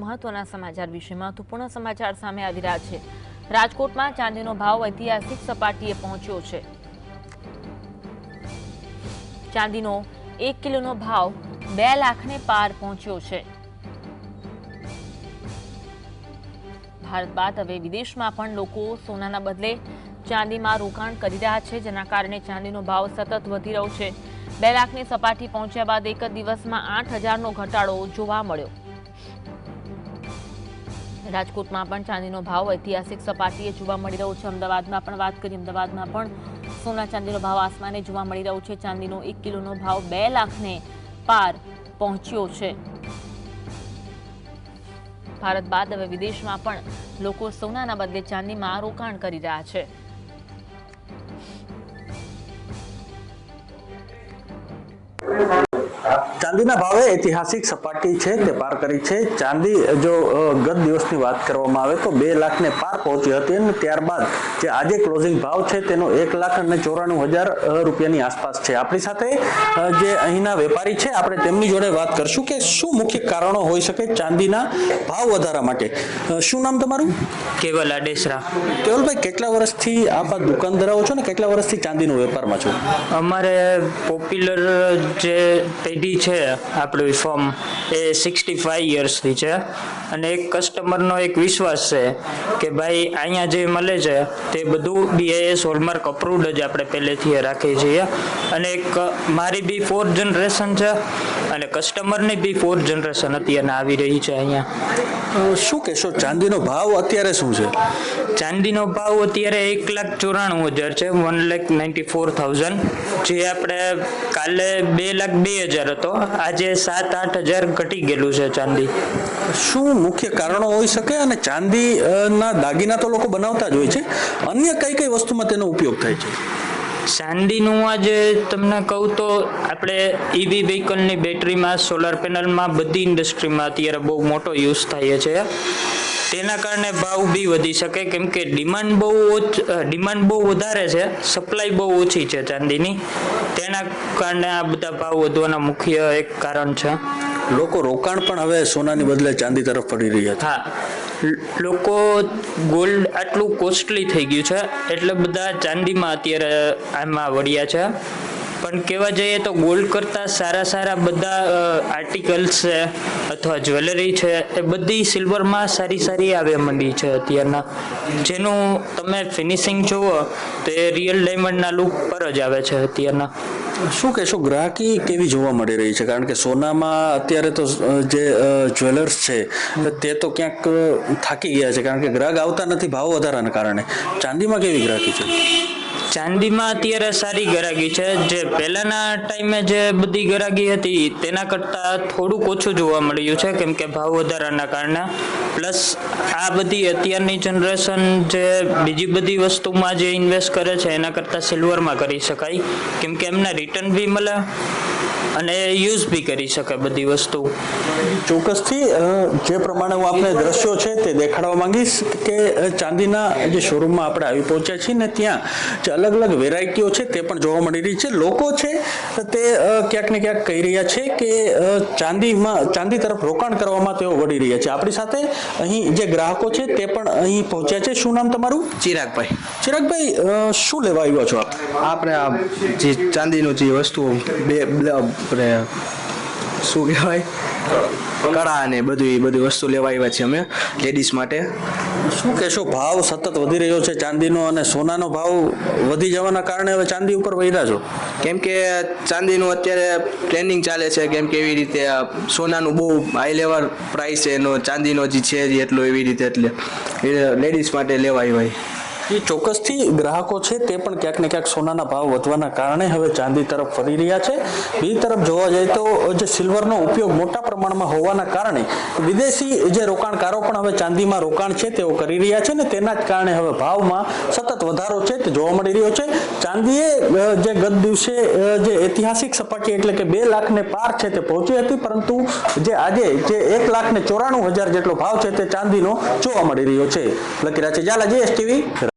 મહત્વના સમાચાર વિશે મહત્વપૂર્ણ સમાચાર સામે આવી રહ્યા છે। રાજકોટમાં ચાંદીનો ભાવ ઐતિહાસિક સપાટીએ પહોંચ્યો છે। ચાંદીનો 1 કિલોનો ભાવ 2 લાખને પાર પહોંચ્યો છે। ભારત બાદ હવે વિદેશમાં પણ લોકો સોનાના બદલે ચાંદીમાં રોકાણ કરી રહ્યા છે, જેના કારણે ચાંદીનો ભાવ સતત વધી રહ્યો છે। 2 લાખની સપાટી પહોંચ્યા બાદ એક જ દિવસમાં 8,000નો ઘટાડો જોવા મળ્યો। રાજકોટમાં પણ ચાંદીનો ભાવ ઐતિહાસિક સપાટીએ જોવા મળી રહ્યો છે। અમદાવાદમાં પણ વાત કરીએ, અમદાવાદમાં પણ સોના ચાંદીનો ભાવ આસમાને જોવા મળી રહ્યો છે। ચાંદીનો 1 કિલોનો ભાવ 2 લાખને પાર પહોંચ્યો છે। ભારત બાદ હવે વિદેશમાં પણ લોકો સોનાના બદલે ચાંદીમાં રોકાણ કરી રહ્યા છે। ચાંદીના ભાવે ઐતિહાસિક સપાટી છે તે પાર કરી છે। ચાંદી જો ગત દિવસની વાત કરવામાં આવે તો 2 લાખને પાર પહોંચી હતી અને ત્યારબાદ જે આજે ક્લોઝિંગ ભાવ છે તેનો 1,94,000 રૂપિયાની આસપાસ છે। આપણી સાથે જે અહીંના વેપારી છે, આપણે તેમની જોડે વાત કરશું કે શું મુખ્ય કારણો હોઈ શકે ચાંદીના ભાવ વધારા માટે। શું નામ તમારું? કેવલ આડેસરા। કેવલભાઈ, કેટલા વર્ષથી આપ આ દુકાન ધરાવો છો ને કેટલા વર્ષથી ચાંદીનો વેપારમાં છો? અમારે પોપ્યુલર જે પેઢી છે આપણી ફોર્મ એ 65 યર્સથી છે અને એક કસ્ટમરનો એક વિશ્વાસ છે કે ભાઈ અહીંયા જે મળે છે તે બધું BIS હોલમાર્ક અપ્રુવડ જ આપણે પહેલેથી રાખીએ છીએ અને એક મારી બી 4th જનરેશન છે અને કસ્ટમરની બી 4th જનરેશન અત્યારે આવી રહી છે અહીંયા। શું કહેશો, ચાંદીનો ભાવ અત્યારે શું છે? ચાંદીનો ભાવ અત્યારે 1,94,000 છે, 1,94,000, જે આપણે કાલે 2,02,000 હતો, આજે 7-8 હજાર ઘટી ગયેલું છે ચાંદી। શું મુખ્ય કારણો હોઈ શકે અને ચાંદીના દાગીના તો લોકો બનાવતા જ હોય છે, અન્ય કઈ કઈ વસ્તુમાં તેનો ઉપયોગ થાય છે? ચાંદીનું આજે તમને કહું તો આપણે EV વ્હીકલની બેટરીમાં, સોલાર પેનલમાં, બધી ઇન્ડસ્ટ્રીમાં અત્યારે બહુ મોટો યુઝ થાય છે। તેના કારણે ભાવ બી વધી શકે કેમ કે ડિમાન્ડ બહુ વધારે છે, સપ્લાય બહુ ઓછી છે ચાંદીની, તેના કારણે આ બધા ભાવ વધવાના મુખ્ય એક કારણ છે। લોકો રોકાણ પણ હવે સોનાની બદલે ચાંદી તરફ પડી રહ્યા છે। હા, લોકો ગોલ્ડ આટલું કોસ્ટલી થઈ ગયું છે એટલે બધા ચાંદીમાં અત્યારે આમાં વળ્યા છે, પણ કહેવા જઈએ તો ગોલ્ડ કરતાં સારા બધા આર્ટિકલ્સ છે અથવા જ્વેલરી છે એ બધી સિલ્વરમાં સારી આવવા માંડી છે અત્યારના, જેનું તમે ફિનિશિંગ જુઓ તો એ રિયલ ડાયમંડના લુક પર જ આવે છે અત્યારના। શું કહેશો, ગ્રાહકી કેવી જોવા મળી રહી છે? કારણ કે સોનામાં અત્યારે તો જે જ્વેલર્સ છે તે તો ક્યાંક થાકી ગયા છે કારણ કે ગ્રાહક આવતા નથી ભાવ વધારાના કારણે। ચાંદીમાં કેવી ગ્રાહકી છે? ચાંદીમાં અત્યારે સારી ગરાગી છે, જે પહેલાના ટાઈમે જે બધી ગરાગી હતી તેના કરતાં થોડુંક ઓછું જોવા મળ્યું છે કેમ કે ભાવ વધારાના કારણે, પ્લસ આ બધી અત્યારની જનરેશન જે બીજી બધી વસ્તુમાં જે ઇન્વેસ્ટ કરે છે એના કરતાં સિલ્વરમાં કરી શકાય કેમ કે એમને રિટર્ન બી મળે અને યુઝ બી કરી શકે બધી વસ્તુ। ચોક્કસથી જે પ્રમાણે હું આપણે દ્રશ્યો છે તે દેખાડવા માંગીશ કે ચાંદીના જે શોરૂમમાં આપણે આવી પહોંચ્યા છીએ ને ત્યાં જે અલગ વેરાયટીઓ છે તે પણ જોવા મળી રહી છે। લોકો છે તે ક્યાંક ને ક્યાંક કહી રહ્યા છે કે ચાંદી તરફ રોકાણ કરવામાં તેઓ વળી રહ્યા છે। આપણી સાથે અહીં જે ગ્રાહકો છે તે પણ અહીં પહોંચ્યા છે। શું નામ તમારું? ચિરાગભાઈ। ચિરાગભાઈ, શું લેવા આવ્યો છો આપ? આપણે આ જે ચાંદીનું જે વસ્તુ શું કહેવાય, કળા ને બધી વસ્તુ લેવા આવ્યા છીએ અમે લેડીઝ માટે। શું કહેશો, ભાવ સતત વધી રહ્યો છે ચાંદીનો અને સોનાનો ભાવ વધી જવાના કારણે હવે ચાંદી ઉપર વળ્યા છો? કેમ કે ચાંદીનું અત્યારે ટ્રેન્ડિંગ ચાલે છે, કેમ કે એવી રીતે સોનાનું બહુ હાઈ લેવલ પ્રાઇસ છે એનો, ચાંદીનો જે છે એટલો એવી રીતે, એટલે લેડીઝ માટે લેવા આવ્યા। એ ચોક્કસથી ગ્રાહકો છે તે પણ ક્યાંક ને ક્યાંક સોનાના ભાવ વધવાના કારણે હવે ચાંદી તરફ ફરી રહ્યા છે। બીજી તરફ જોવા જાય તો જે સિલ્વરનો ઉપયોગ મોટા પ્રમાણમાં હોવાના કારણે વિદેશી જે રોકાણકારો પણ હવે ચાંદીમાં રોકાણ છે તેઓ કરી રહ્યા છે ને તેના જ કારણે હવે ભાવમાં સતત વધારો છે તે જોવા મળી રહ્યો છે। ચાંદીએ જે ગત દિવસે જે ઐતિહાસિક સપાટી એટલે કે 2 લાખને પાર છે તે પહોંચી હતી, પરંતુ જે આજે જે 1,94,000 જેટલો ભાવ છે તે ચાંદીનો જોવા મળી રહ્યો છે। લકી રાચે ઝાલા, GSTV।